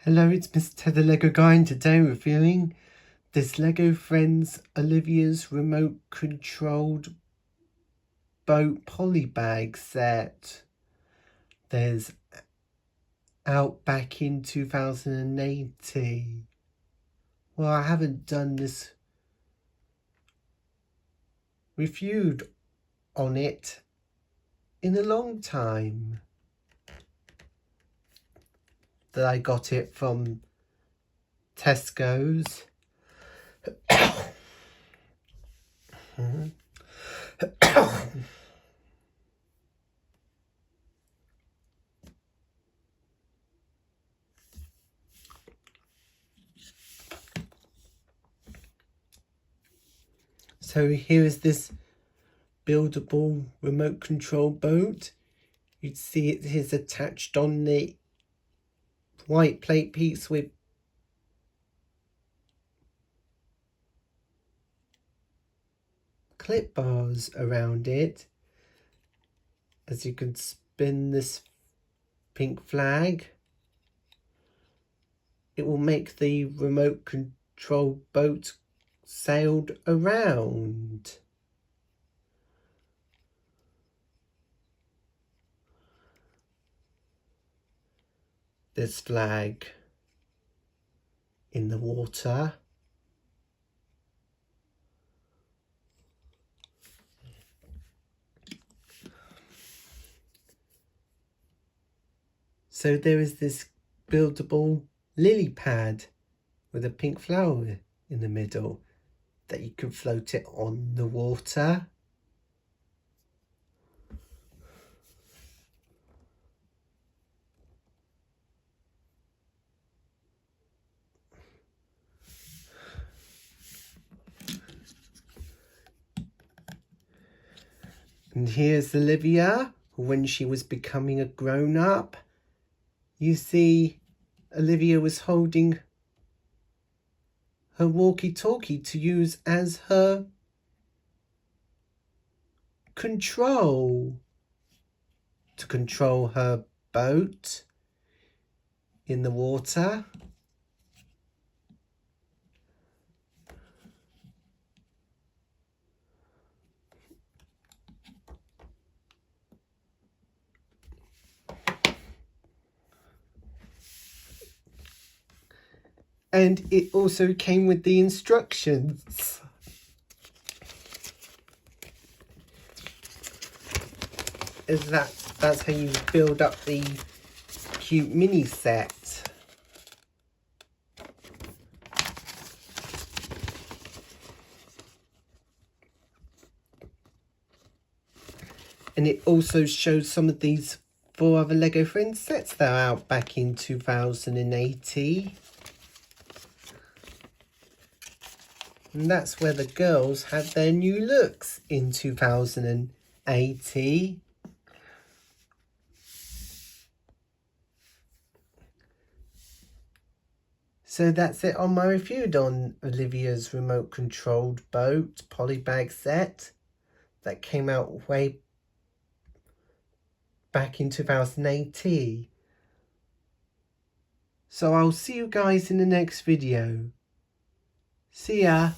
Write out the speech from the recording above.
Hello, it's Mr. the Lego Guy, and today we're reviewing this Lego Friends Olivia's remote controlled boat polybag set. There's out back in 2018. Well, I haven't done this reviewed on it in a long time. That I got it from Tesco's. So here is this buildable remote control boat. You'd see it is attached on the white plate piece with clip bars around it. As you can spin this pink flag, it will make the remote control boat sailed around. This flag in the water. So there is this buildable lily pad with a pink flower in the middle that you can float it on the water. And here's Olivia when she was becoming a grown-up. You see, Olivia was holding her walkie-talkie to use as her control. To control her boat in the water. And it also came with the instructions. That's how you build up the cute mini set. And it also shows some of these 4 other Lego Friends sets that are out back in 2018. And that's where the girls had their new looks in 2018. So that's it on my review on Olivia's remote controlled boat polybag set that came out way back in 2018. So I'll see you guys in the next video. See ya.